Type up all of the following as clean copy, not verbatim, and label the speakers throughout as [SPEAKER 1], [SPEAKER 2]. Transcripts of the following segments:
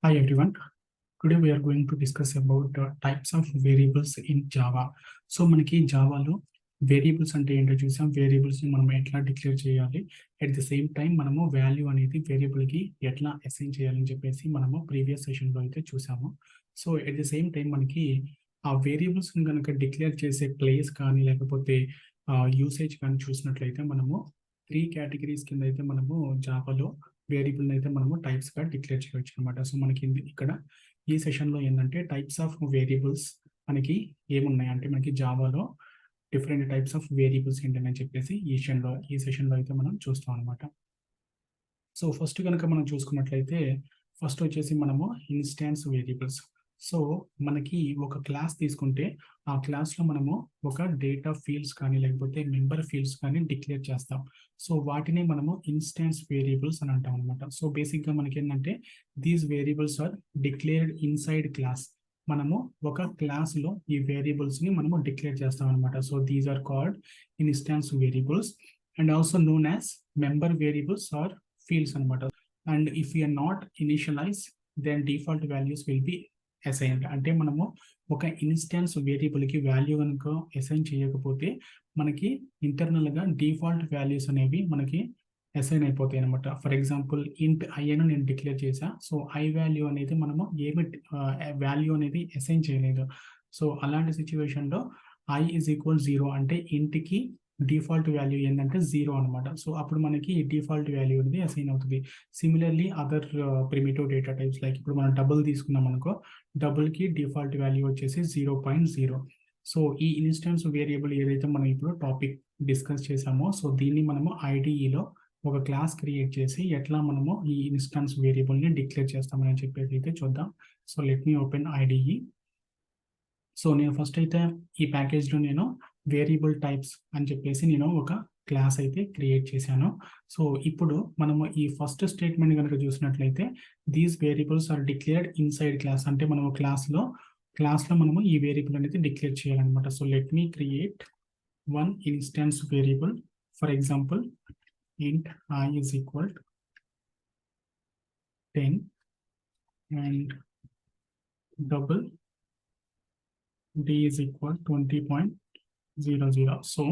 [SPEAKER 1] Hi everyone. Today we are going to discuss about types of variables in Java. So మనకి జావాలో variables అంటే ఏంటో చూసాం. Variables ని మనం ఎట్లా డిక్లేర్ చేయాలి, అట్ ది సేమ్ టైం మనము వాల్యూ అనేది వేరియబుల్ కి ఎట్లా అసైన్ చేయాలని చెప్పేసి మనము ప్రీవియస్ సెషన్ లో అయితే చూసాము. So at the same time మనకి ఆ వేరియబుల్స్ ని కనుక డిక్లేర్ చేసే ప్లేస్ కానీ లేకపోతే యూసేజ్ కానీ చూసినట్లయితే మనము 3 కేటగిరీస్ కింద అయితే మనము జావాలో వేరియబుల్ అయితే మనము టైప్స్ గా డిక్లేర్ చేయవచ్చు అనమాట. సో మనకి ఇక్కడ ఈ సెషన్ లో ఏంటంటే టైప్స్ ఆఫ్ వేరియబుల్స్ మనకి ఏమున్నాయి అంటే మనకి జావాలో డిఫరెంట్ టైప్స్ ఆఫ్ వేరియబుల్స్ ఏంటని చెప్పేసి ఈ సెషన్ లో అయితే మనం చూస్తాం అనమాట. సో ఫస్ట్ కనుక మనం చూసుకున్నట్లయితే ఫస్ట్ వచ్చేసి మనము ఇన్స్టాన్స్ వేరియబుల్స్. సో మనకి ఒక క్లాస్ తీసుకుంటే ఆ క్లాస్ లో మనము ఒక డేటా ఫీల్డ్స్ కానీ లేకపోతే మెంబర్ ఫీల్డ్స్ కానీ డిక్లేర్ చేస్తాం. సో వాటిని మనము ఇన్స్టాన్స్ వేరియబుల్స్ అని అంటాం అనమాట. సో బేసిక్ గా మనకి ఏంటంటే these variables are declared inside class. మనము ఒక క్లాస్ లో ఈ వేరియబుల్స్ ని మనము డిక్లేర్ చేస్తాం అనమాట. So these are called instance variables and also known as member variables or fields అనమాట. And if you are not initialise then default values will be assigned. అంటే మనము ఒక ఇన్స్టాన్స్ వేరియబుల్ కి వాల్యూ కనుక అసైన్ చేయకపోతే మనకి ఇంటర్నల్ గా డిఫాల్ట్ వాల్యూస్ అనేవి మనకి అసైన్ అయిపోతాయి అనమాట. ఫర్ ఎగ్జాంపుల్ ఇంట్ ఐ అని నేను డిక్లేర్ చేశా. సో ఐ వాల్యూ అనేది మనము ఏమి వాల్యూ అనేది అసైన్ చేయలేదు. సో అలాంటి సిచ్యువేషన్ లో ఐ ఈజ్ ఈక్వల్ 0 అంటే ఇంటికి డిఫాల్ట్ వాల్యూ ఏంటంటే 0 అనమాట. సో అప్పుడు మనకి డిఫాల్ట్ వాల్యూ అనేది అసైన్ అవుతుంది. Similarly other primitive data types like ఇప్పుడు మనం డబుల్ తీసుకున్నాం అనుకో, డబుల్ కి డిఫాల్ట్ వాల్యూ వచ్చేసి 0.0. సో ఈ ఇన్స్టాన్స్ వేరియబుల్ ఏదైతే మనం ఇప్పుడు టాపిక్ డిస్కస్ చేసామో సో దీన్ని మనము ఐడిఈలో ఒక క్లాస్ క్రియేట్ చేసి ఎట్లా మనము ఈ ఇన్స్టాన్స్ వేరియబుల్ ని డిక్లేర్ చేస్తామని చెప్పేసి అయితే చూద్దాం. సో లెట్ మీ ఓపెన్ ఐడిఈ. సో నేను ఫస్ట్ అయితే ఈ ప్యాకేజ్ లో నేను వేరియబుల్ టైప్స్ అని చెప్పేసి నేను ఒక క్లాస్ అయితే క్రియేట్ చేశాను. సో ఇప్పుడు మనము ఈ ఫస్ట్ స్టేట్మెంట్ కనుక చూసినట్లయితే these variables are declared inside class. అంటే మనము క్లాస్ లో మనము ఈ వేరియబుల్ అనేది డిక్లేర్ చేయాలన్నమాట. So let me create one instance variable. For example int I is equal to 10 and double d is equal 20.00. So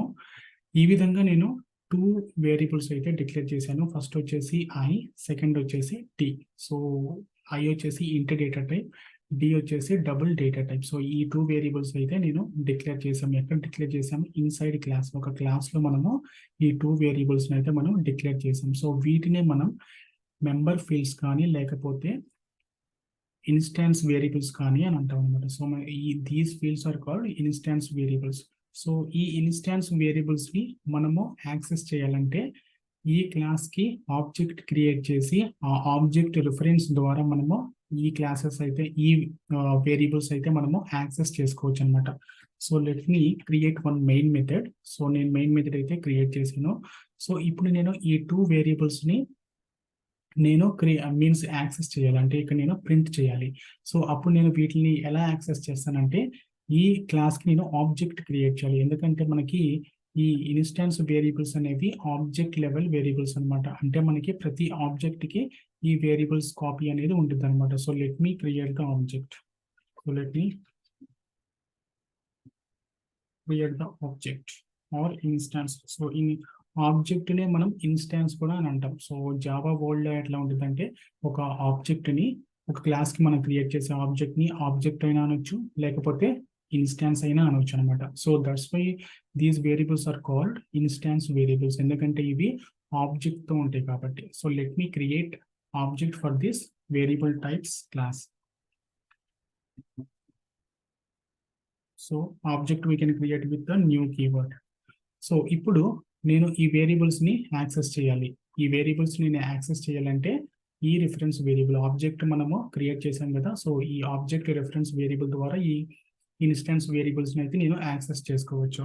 [SPEAKER 1] ఈ విధంగా నేను 2 వేరియబుల్స్ అయితే డిక్లేర్ చేశాను. ఫస్ట్ వచ్చేసి i, సెకండ్ వచ్చేసి t. సో i వచ్చేసి ఇంట్ డేటా టైప్, d వచ్చేసి డబుల్ డేటా టైప్. సో ఈ 2 వేరియబుల్స్ అయితే నేను డిక్లేర్ చేసాము. ఎక్కడ డిక్లేర్ చేసాము? Inside class. ఒక క్లాస్ లో మనము ఈ 2 వేరియబుల్స్ అయితే మనం డిక్లేర్ చేసాం. సో వీటినే మనం మెంబర్ ఫీల్డ్స్ కానీ లేకపోతే ఇన్స్టాన్స్ వేరియబుల్స్ కానీ అని అంటాం అనమాట. So these fields are called instance variables. So ఈ ఇన్స్టాన్స్ వేరియబుల్స్ ని మనము యాక్సెస్ చేయాలంటే ఈ క్లాస్ కి ఆబ్జెక్ట్ క్రియేట్ చేసి ఆ ఆబ్జెక్ట్ రిఫరెన్స్ ద్వారా మనము ఈ క్లాసెస్ అయితే ఈ వేరియబుల్స్ అయితే మనము యాక్సెస్ చేసుకోవచ్చు అనమాట. So let me create one main method. So నేను మెయిన్ మెథడ్ అయితే క్రియేట్ చేశాను. సో ఇప్పుడు నేను ఈ 2 వేరియబుల్స్ ని నేను మీన్స్ యాక్సెస్ చేయాలి. అంటే ఇక్కడ నేను ప్రింట్ చేయాలి. సో అప్పుడు నేను వీటిని ఎలా యాక్సెస్ చేస్తానంటే ఈ క్లాస్ కి నేను ఆబ్జెక్ట్ క్రియేట్ చేయాలి. ఎందుకంటే మనకి ఈ ఇన్స్టాన్స్ వేరియబుల్స్ అనేవి ఆబ్జెక్ట్ లెవెల్ వేరియబుల్స్ అనమాట. అంటే మనకి ప్రతి ఆబ్జెక్ట్ కి ఈ వేరియబుల్స్ కాపీ అనేది ఉంటుంది అనమాట. So let me create the object. So let me create the object or instance. So ఈ ఆబ్జెక్ట్ నే మనం ఇన్స్టాన్స్ కూడా అని అంటాం. సో జావా వరల్డ్ లో ఎట్లా ఉంటుందంటే ఒక ఆబ్జెక్ట్ ని ఒక క్లాస్ కి మనం క్రియేట్ చేసే ఆబ్జెక్ట్ ని ఆబ్జెక్ట్ అయినా అనొచ్చు లేకపోతే ఇన్స్టాన్స్ అయినా అనొచ్చు అనమాట. So that's why these variables are called instance variables. ఎందుకంటే ఇవి ఆబ్జెక్ట్ తో ఉంటాయి కాబట్టి. So let me create object for this variable types class. So object we can create with the new keyword. So ఇప్పుడు నేను ఈ వేరియబుల్స్ ని access చేయాలి. ఈ వేరియబుల్స్ ని నేను యాక్సెస్ చేయాలంటే ఈ రిఫరెన్స్ వేరియబుల్ ఆబ్జెక్ట్ మనము క్రియేట్ చేశాం కదా. సో ఈ ఆబ్జెక్ట్ రిఫరెన్స్ వేరియబుల్ ద్వారా ఈ ఇన్స్టాన్స్ వేరియబుల్స్ అయితే నేను యాక్సెస్ చేసుకోవచ్చు.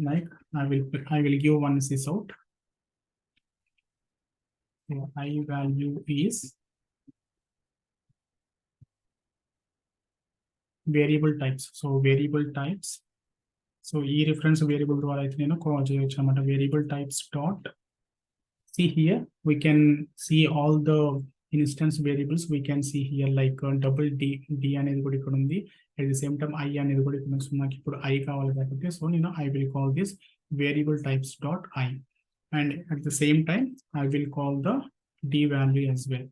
[SPEAKER 1] Like I will give one sys out. So I value is variable types. So variable types. So ఈ రిఫరెన్స్ వేరియబుల్ ద్వారా అయితే నేను కాల్ చేయొచ్చు అనమాట. Variable types dot see here we can see all the instance variables we can see here like double D అనేది కూడా ఇక్కడ ఉంది. At the same time I అనేది కూడా ఇక్కడ ఉంది. సో నాకు ఇప్పుడు ఐ కావాలి కాబట్టి సో నేను I will call this variable types dot I, and at the same time I will call the D value as well.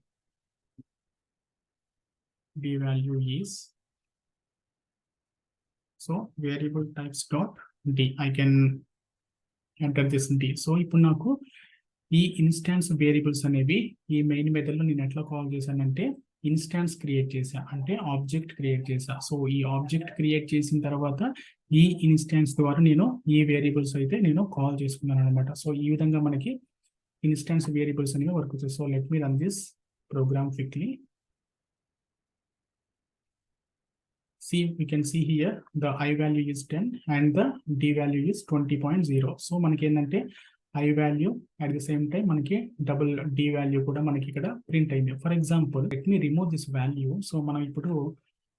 [SPEAKER 1] D value is, so variable types dot D. I can enter this D. So ఇప్పుడు నాకు ఈ instance variables అనేవి ఈ main method లో నేను ఎట్లా call చేశానంటే instance create చేశా, అంటే ఆబ్జెక్ట్ క్రియేట్ చేశా. సో ఈ ఆబ్జెక్ట్ క్రియేట్ చేసిన తర్వాత ఈ ఇన్స్టాన్స్ ద్వారా నేను ఈ వేరియబుల్స్ అయితే నేను కాల్ చేసుకున్నాను అనమాట. సో ఈ విధంగా మనకి ఇన్స్టాన్స్ వేరియబుల్స్ అనేవి వర్క్ అవుతాయి. So let me run this program quickly. See, we can see here the I value is 10 and the D value is 20.0. So మనకి ఏంటంటే I value at the same time మనకి double D value కూడా మనకి ఇక్కడ print అయింది. For example let me remove this value. So మనం ఇప్పుడు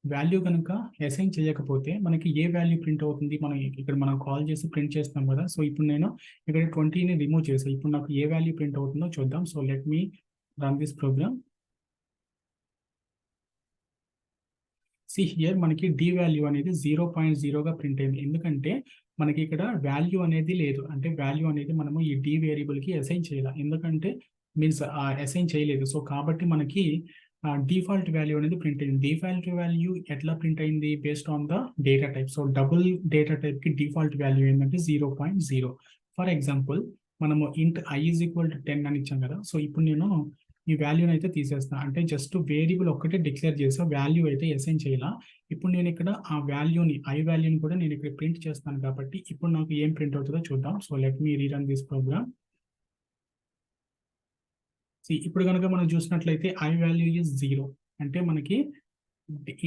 [SPEAKER 1] value కనుక అసైన్ చేయకపోతే మనకి ఏ వాల్యూ ప్రింట్ అవుతుంది, మనం ఇక్కడ మనం కాల్ చేసి ప్రింట్ చేస్తాం కదా. సో ఇప్పుడు నేను ఇక్కడ 20ని రిమూవ్ చేసాను. ఇప్పుడు నాకు ఏ వాల్యూ ప్రింట్ అవుతుందో చూద్దాం. So let me run this program. See here మనకి డి వాల్యూ అనేది 0.0గా ప్రింట్ అయింది. ఎందుకంటే మనకి ఇక్కడ వాల్యూ అనేది లేదు, అంటే వాల్యూ అనేది మనము ఈ డి వేరియబుల్కి అసైన్ చేయాలి. ఎందుకంటే మీన్స్ అసైన్ చేయలేదు. సో కాబట్టి మనకి డిఫాల్ట్ వాల్యూ అనేది ప్రింట్ అయింది. డిఫాల్ట్ వాల్యూ ఎట్లా ప్రింట్ అయింది, based on the data type. So double data టైప్కి డిఫాల్ట్ వాల్యూ ఏంటంటే 0.0. ఫర్ ఎగ్జాంపుల్ మనము ఇంట్ ఐ ఈజ్ ఈక్వల్ టు 10 అని ఇచ్చాం కదా. సో ఇప్పుడు నేను ఈ వాల్యూని అయితే తీసేస్తా, అంటే జస్ట్ వేరియబుల్ ఒక్కటే డిక్లేర్ చేసా, వాల్యూ అయితే అసైన్ చేయాల. ఇప్పుడు నేను ఇక్కడ ఆ వాల్యూని ఐ వాల్యూని కూడా నేను ఇక్కడ ప్రింట్ చేస్తాను కాబట్టి ఇప్పుడు నాకు ఏం ప్రింట్ అవుతుందో చూద్దాం. So let me rerun this program. ఇప్పుడు కనుక మనం చూసినట్లయితే ఐ వాల్యూ ఈజ్ 0, అంటే మనకి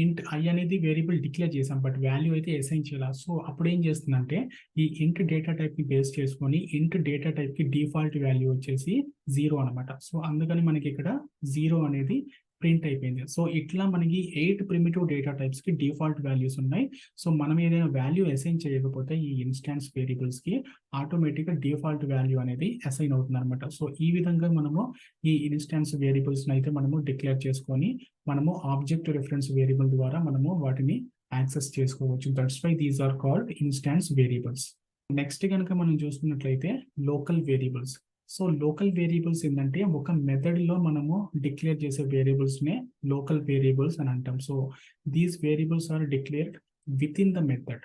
[SPEAKER 1] ఇంట్ ఐ అనేది వేరియబుల్ డిక్లేర్ చేసాం, బట్ వాల్యూ అయితే అసైన్ చేయాలి. సో అప్పుడు ఏం చేస్తుందంటే ఈ ఇంట్ డేటా టైప్ ని బేస్ చేసుకొని ఇంట్ డేటా టైప్ కి డిఫాల్ట్ వాల్యూ వచ్చేసి 0 అనమాట. సో అందుకని మనకి ఇక్కడ 0 అనేది ప్రింట్ అయిపోయింది. సో ఇట్లా మనకి 8 ప్రిమిటివ్ డేటా టైప్స్ కి డిఫాల్ట్ వాల్యూస్ ఉన్నాయి. సో మనం ఏదైనా వాల్యూ అసైన్ చేయకపోతే ఈ ఇన్స్టాన్స్ వేరియబుల్స్ కి ఆటోమేటిక్ గా డిఫాల్ట్ వాల్యూ అనేది అసైన్ అవుతుంది అనమాట. సో ఈ విధంగా మనము ఈ ఇన్స్టాన్స్ వేరియబుల్స్ అయితే మనము డిక్లేర్ చేసుకొని మనము ఆబ్జెక్ట్ రిఫరెన్స్ వేరియబుల్ ద్వారా మనము వాటిని యాక్సెస్ చేసుకోవచ్చు. That's why these are called instance variables. Next కనుక మనం చూసుకున్నట్లయితే local variables. So local variables ఏంటంటే ఒక మెథడ్ లో మనము డిక్లేర్ చేసే వేరియబుల్స్ నే లోకల్ వేరియబుల్స్ అని అంటాం. So these variables are declared within the method,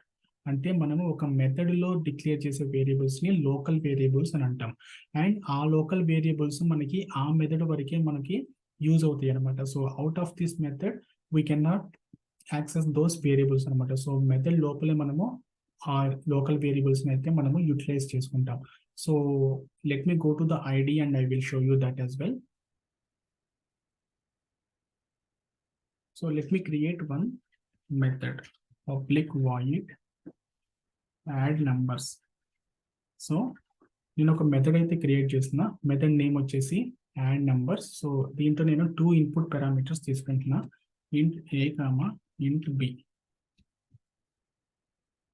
[SPEAKER 1] అంటే మనము ఒక మెథడ్ లో డిక్లేర్ చేసే వేరియబుల్స్ ని లోకల్ వేరియబుల్స్ అని అంటాం. అండ్ ఆ లోకల్ వేరియబుల్స్ మనకి ఆ మెథడ్ వరకే మనకి యూజ్ అవుతాయి అనమాట. So out of this method we can not access those variables అనమాట. సో మెథడ్ లోపలే మనము ఆ లోకల్ వేరియబుల్స్ అయితే మనము యూటిలైజ్ చేసుకుంటాం. So let me go to the ID and I will show you that as well. So let me create one method, public void add numbers. So నేను ఒక method అయితే create చేస్తున్నా, method name వచ్చేసి add numbers. So దీంట్లో నేను 2 input parameters తీసుకుంటున్నా, int A comma int B.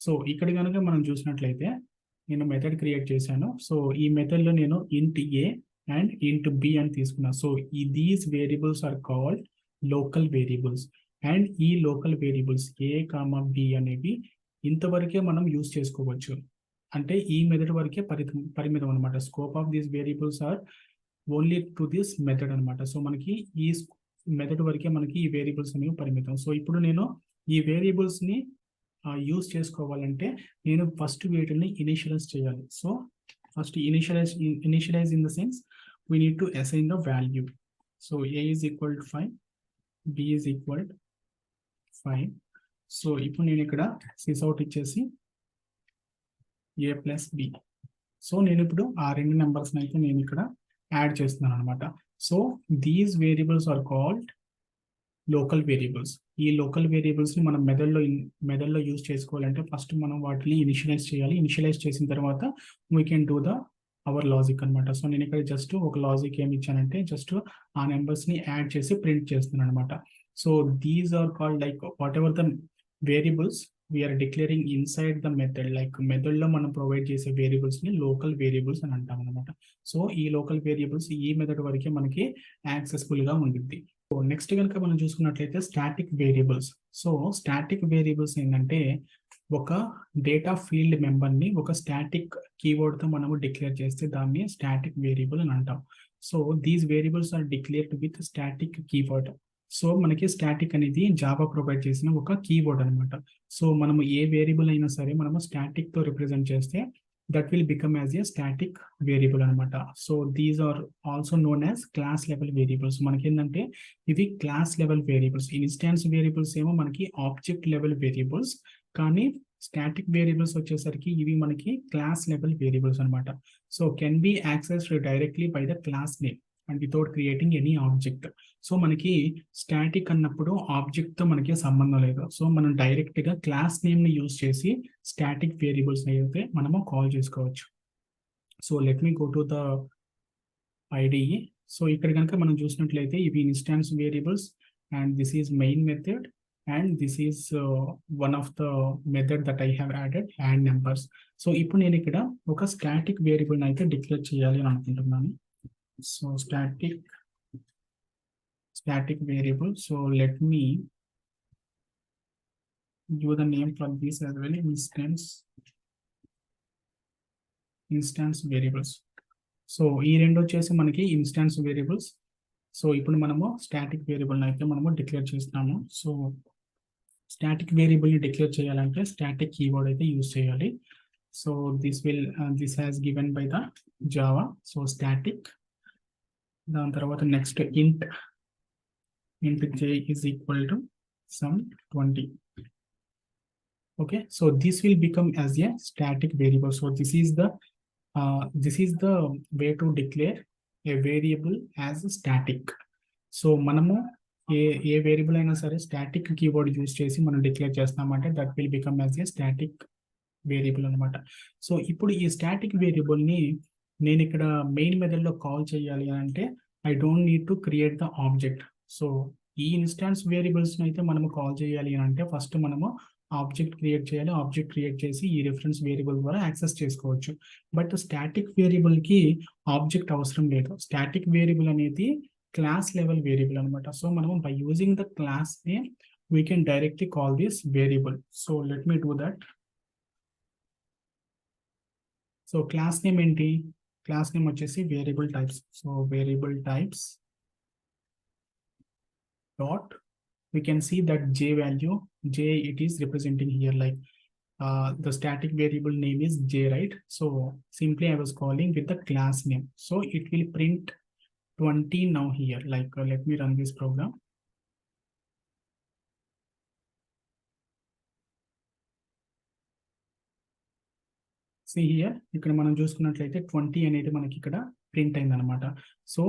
[SPEAKER 1] So ఇక్కడ కనుక మనం చూసినట్లయితే నేను మెథడ్ క్రియేట్ చేశాను. సో ఈ మెథడ్ లో నేను int A and int B అని తీసుకున్నా. So these variables are called local variables. And ఈ local variables A comma B అనేవి ఇంతవరకే మనం యూజ్ చేసుకోవచ్చు, అంటే ఈ మెథడ్ వరకే పరిమితం అనమాట. Scope of these variables are only to this method అనమాట. సో మనకి ఈ మెథడ్ వరకే మనకి ఈ వేరియబుల్స్ అనేవి పరిమితం. సో ఇప్పుడు నేను ఈ వేరియబుల్స్ ని యూజ్ చేసుకోవాలంటే నేను ఫస్ట్ వీటిని ఇనిషియలైజ్ చేయాలి. So first initialise in the sense we need to assign the value. So A is equal to 5, B is equal 5. So ఇప్పుడు నేను ఇక్కడ సిస్అవుట్ ఇచ్చేసి ఏ ప్లస్ బి. సో నేను ఇప్పుడు ఆ 2 నెంబర్స్ని అయితే నేను ఇక్కడ యాడ్ చేస్తున్నాను అనమాట. So these variables are called local variables. ఈ లోకల్ వేరియబుల్స్ ని మనం మెథడ్లో యూజ్ చేసుకోవాలంటే ఫస్ట్ మనం వాటిని ఇనిషియలైజ్ చేయాలి. ఇనిషియలైజ్ చేసిన తర్వాత we can do the our logic అనమాట. సో నేను ఇక్కడ జస్ట్ ఒక లాజిక్ ఏమి ఇచ్చానంటే జస్ట్ ఆ నెంబర్స్ ని యాడ్ చేసి ప్రింట్ చేస్తున్నాను అనమాట. So these are called like whatever the variables we are declaring inside the method, like మెథడ్లో మనం ప్రొవైడ్ చేసే వేరియబుల్స్ని లోకల్ వేరియబుల్స్ అని అంటాం అనమాట. సో ఈ లోకల్ వేరియబుల్స్ ఈ మెథడ్ వరకే మనకి యాక్సెస్ఫుల్గా ఉంటుంది. సో నెక్స్ట్ కనుక మనం చూసుకున్నట్లయితే static variables. So static variables ఏంటంటే ఒక డేటా ఫీల్డ్ మెంబర్ని ఒక స్టాటిక్ కీవర్డ్తో మనము డిక్లేర్ చేస్తే దాన్ని స్టాటిక్ వేరియబుల్ అని అంటాం. So these variables are declared with static keyword. So మనకి స్టాటిక్ అనేది జావా ప్రొవైడ్ చేసిన ఒక కీవర్డ్ అనమాట. సో మనము ఏ వేరియబుల్ అయినా సరే మనము స్టాటిక్తో రిప్రజెంట్ చేస్తే that will become as a static variable అనమాట. So these are also known as class level variables. మనకి ఏంటంటే ఇవి class level variables. Instance variables ఏమో మనకి ఆబ్జెక్ట్ లెవెల్ వేరియబుల్స్, కానీ స్టాటిక్ వేరియబుల్స్ వచ్చేసరికి ఇవి మనకి క్లాస్ లెవెల్ వేరియబుల్స్ అనమాట. So can be accessed directly by the class name and without creating any object. So మనకి స్టాటిక్ అన్నప్పుడు ఆబ్జెక్ట్తో మనకి సంబంధం లేదు. సో మనం డైరెక్ట్గా క్లాస్ నేమ్ని యూజ్ చేసి స్టాటిక్ వేరియబుల్స్ అయితే మనము కాల్ చేసుకోవచ్చు. So let me go to the IDE. So ఇక్కడ కనుక మనం చూసినట్లయితే ఇవి instance variables and this is main method and this is one of the method that I have added and numbers. So ఇప్పుడు నేను ఇక్కడ ఒక స్టాటిక్ వేరియబుల్ని అయితే డిక్లేర్ చేయాలి అని అనుకుంటున్నాను. So static variable. So let me give the name for this as well, instance variables. So ఈ రెండు వచ్చేసి మనకి ఇన్స్టాన్స్ వేరియబుల్స్. సో ఇప్పుడు మనము స్టాటిక్ వేరియబుల్ని అయితే మనము డిక్లేర్ చేస్తున్నాము. సో స్టాటిక్ వేరియబుల్ని డిక్లేర్ చేయాలంటే స్టాటిక్ కీవర్డ్ అయితే యూజ్ చేయాలి. So this has given by the Java. So static, దాని తర్వాత next int j is equal to some 20. Okay, so this will become as a static variable. So this is the way to declare a variable as a static. So మనము ఏ variable అయినా సరే static keyword use చేసి మనం declare చేస్తామంటే that will become as a static variable అనమాట. So ఇప్పుడు ఈ static వేరియబుల్ని నేను ఇక్కడ మెయిన్ మెథడ్లో కాల్ చేయాలి అంటే I don't need to create the object. So ఈ ఇన్స్టాన్స్ వేరియబుల్స్ని అయితే మనము కాల్ చేయాలి అని అంటే ఫస్ట్ మనము ఆబ్జెక్ట్ క్రియేట్ చేయాలి. ఆబ్జెక్ట్ క్రియేట్ చేసి ఈ రిఫరెన్స్ వేరియబుల్ ద్వారా యాక్సెస్ చేసుకోవచ్చు. బట్ స్టాటిక్ వేరియబుల్కి ఆబ్జెక్ట్ అవసరం లేదు. స్టాటిక్ వేరియబుల్ అనేది క్లాస్ లెవెల్ వేరియబుల్ అనమాట. సో మనము by using the class name we can directly call this variable. So let me do that. So class name ఏంటి? Class name వచ్చేసి variable types. So variable types dot, we can see that j value, it is representing here like the static variable name is j, right? So simply I was calling with the class name. So it will print 20 now here. Like let me run this program. See here, ఇక్కడ మనం చూసుకున్నట్లయితే 20 అనేది మనకి ఇక్కడ print అయింది అనమాట. So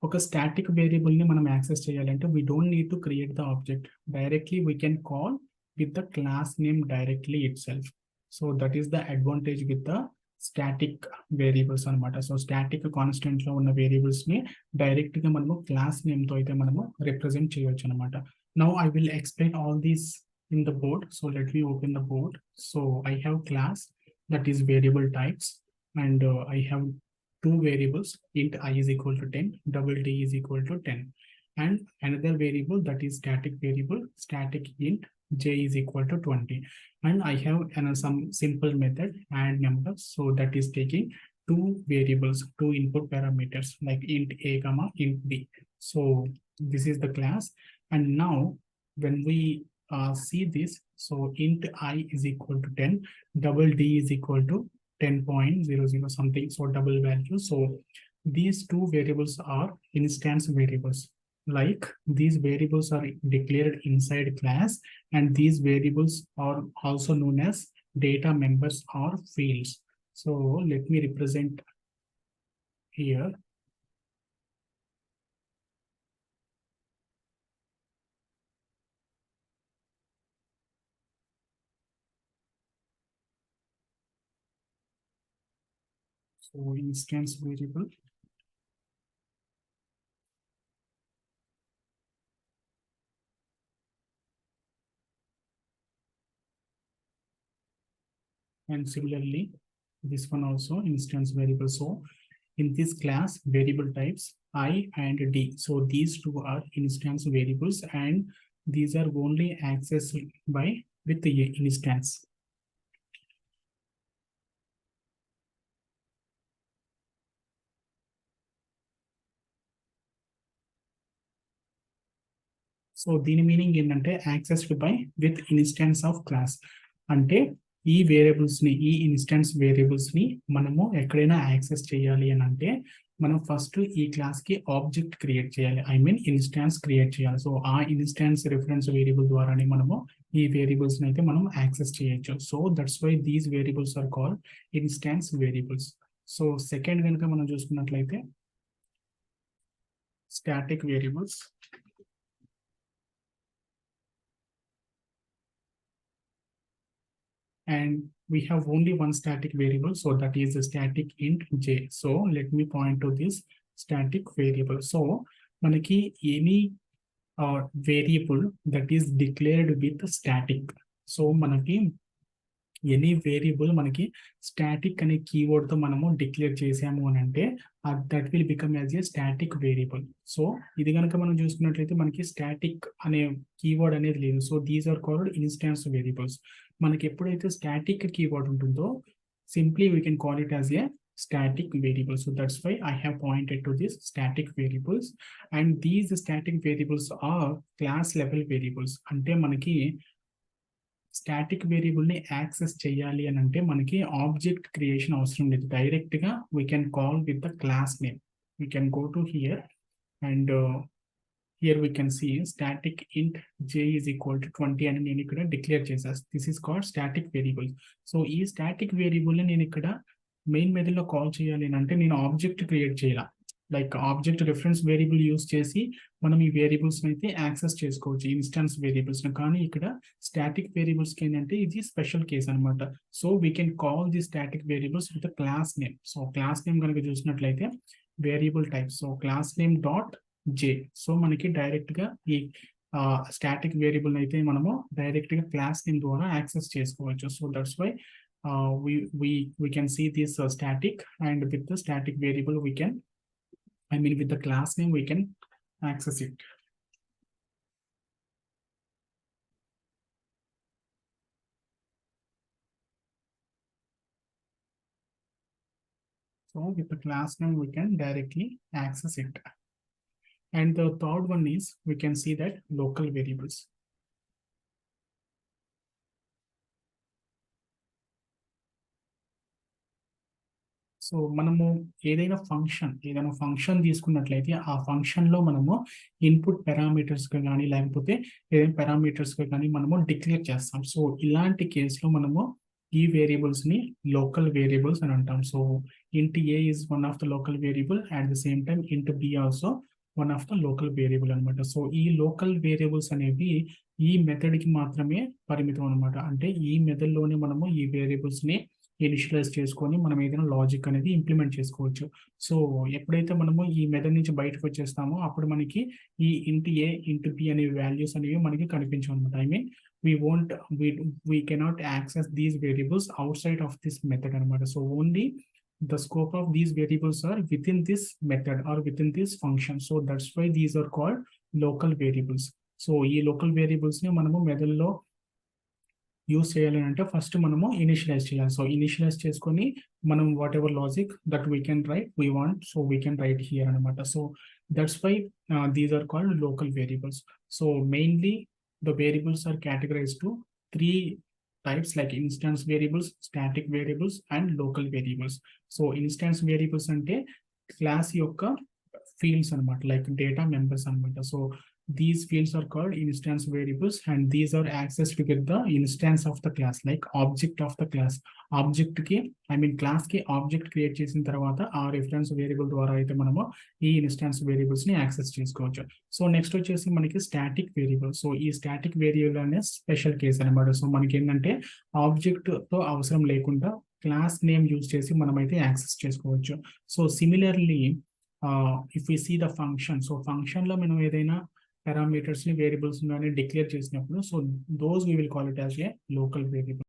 [SPEAKER 1] ఒక static వేరియబుల్ని మనం యాక్సెస్ చేయాలంటే we don't need to create the object, directly we can call with the class name directly it self. So that is the advantage with the static variables అనమాట. So static కాన్స్టెంట్లో ఉన్న వేరియబుల్స్ని డైరెక్ట్గా మనము class నేమ్తో అయితే మనము represent చేయవచ్చు అనమాట. Now I will explain all these in the board. So let me open the board. So I have class that is variable types, and I have two variables, int I is equal to 10, double d is equal to 10, and another variable that is static variable, static int j is equal to 20, and I have some simple method and numbers. So that is taking two variables, two input parameters like int a comma int b. So this is the class, and now when we see this, so int I is equal to 10, double d is equal to 10.00 something, so double value. So these two variables are instance variables. Like these variables are declared inside class, and these variables are also known as data members or fields. So let me represent here. So instance variable. and similarly this one also instance variable. So in this class variable types I and D, so these two are instance variables and these are only accessed by with the instance. So దీని meaning ఏంటంటే accessed by with instance of class, అంటే ఈ variables ని, ఈ instance variables ని మనము ఎక్కడైనా access చేయాలి అని అంటే మనం ఫస్ట్ ఈ క్లాస్ కి ఆబ్జెక్ట్ క్రియేట్ చేయాలి, ఐ మీన్ ఇన్స్టాన్స్ క్రియేట్ చేయాలి. సో ఆ ఇన్స్టాన్స్ రిఫరెన్స్ వేరియబుల్ ద్వారానే మనము ఈ వేరియబుల్స్ అయితే మనం యాక్సెస్ చేయొచ్చు. So that's why these variables are called instance variables. So second కనుక మనం చూసుకున్నట్లయితే static variables. And we have only one static variable, so that is the static int j. So let me point to this static variable. So manaki any variable that is declared with static, so manaki any variable మనకి static అనే keyword తో మనము declare చేసాము అని అంటే that will become as a static variable. So ఇది కనుక మనం చూసుకున్నట్లయితే మనకి స్టాటిక్ అనే కీవర్డ్ అనేది లేదు. So these are called instance variables. మనకి ఎప్పుడైతే స్టాటిక్ కీవర్డ్ ఉంటుందో simply we can call it as a static variable. So that's why I have pointed to this static variables, and these static variables are class level variables. అంటే మనకి static variable ని access చేయాలి అని అంటే మనకి object creation అవసరం లేదు, direct గా we can call with the class name. We can go to hear and here we can see static int j is equal to 20 అని నేను ఇక్కడ డిక్లేర్ చేసేస్తాను. This is called static variable. So ఈ static variable ని నేను ఇక్కడ main method లో call చేయాలి అంటే నేను ఆబ్జెక్ట్ క్రియేట్ చేయాలి, like object reference variable use చేసి మనం ఈ వేరియబుల్స్ అయితే యాక్సెస్ చేసుకోవచ్చు, ఇన్స్టాన్స్ వేరియబుల్స్. కానీ ఇక్కడ స్టాటిక్ వేరియబుల్స్ కి ఏంటంటే ఇది స్పెషల్ కేస్ అనమాట. So we can call the static variables with class name. So class name కనుక చూసినట్లయితే variable type, so class name dot J. So మనకి డైరెక్ట్ గా ఈ స్టాటిక్ వేరియబుల్ అయితే మనము డైరెక్ట్ గా క్లాస్ నేమ్ ద్వారా యాక్సెస్ చేసుకోవచ్చు. So that's why we can see this static, and with the static variable we can, I mean with the class name we can access it. So with the class name we can directly access it. And the third one is we can see that local variables. So మనము ఏదైనా function తీసుకున్నట్లయితే ఆ function లో మనము input parameters కానీ లేకపోతే ఏదైనా parameters కానీ మనము డిక్లేర్ చేస్తాం. సో ఇలాంటి కేసులో మనము ఈ వేరియబుల్స్ ని లోకల్ వేరియబుల్స్ అని అంటాం. So int a is one of the local variable, at the same time int b also one of the local variable అనమాట. సో ఈ లోకల్ వేరియబుల్స్ అనేవి ఈ మెథడ్ కి మాత్రమే పరిమితం అనమాట. అంటే ఈ మెథడ్ లోనే మనము ఈ వేరియబుల్స్ ని ఇనిషియలైజ్ చేసుకొని మనం ఏదైనా లాజిక్ అనేది ఇంప్లిమెంట్ చేసుకోవచ్చు. సో ఎప్పుడైతే మనము ఈ మెథడ్ నుంచి బయటకు వచ్చేస్తామో అప్పుడు మనకి ఈ int a int b అనే వాల్యూస్ అనేవి మనకి కనిపించవు అనమాట. I mean we cannot access these variables outside of this method అనమాట. So only the scope of these variables are within this method or within this function. So that's why these are called local variables. So ఈ local variables ని మనము method లో use చేయాలి అంటే first మనము initialise చేయాలి. So initialise చేసుకొని మనం what logic that we can write we want, so we can write here అనమాట. So that's why these are called local variables. So mainly the variables are categorized to 3 types, like instance variables, static variables and local variables. So instance variables ante class yokka fields anamata, like data members anamata. So these fields are called instance variables, and these are accessed with the instance of the class, like object of the class. Object ki, I mean class ki object create చేసిన తర్వాత ఆ reference variable ద్వారా అయితే మనము ఈ instance variables ని access చేసుకోవచ్చు. So next వచ్చేసి మనకి స్టాటిక్ వేరియబుల్. సో ఈ స్టాటిక్ వేరియబుల్ అనే స్పెషల్ కేస్ అనమాట. సో మనకి ఏంటంటే ఆబ్జెక్ట్ తో అవసరం లేకుండా క్లాస్ నేమ్ యూజ్ చేసి మనమైతే యాక్సెస్ చేసుకోవచ్చు. So similarly if we see the function, so function లో మనం ఏదైనా పారామీటర్స్ ని వేరియబుల్స్ డిక్లేర్ చేసినప్పుడు, so those we will call it as a local variable.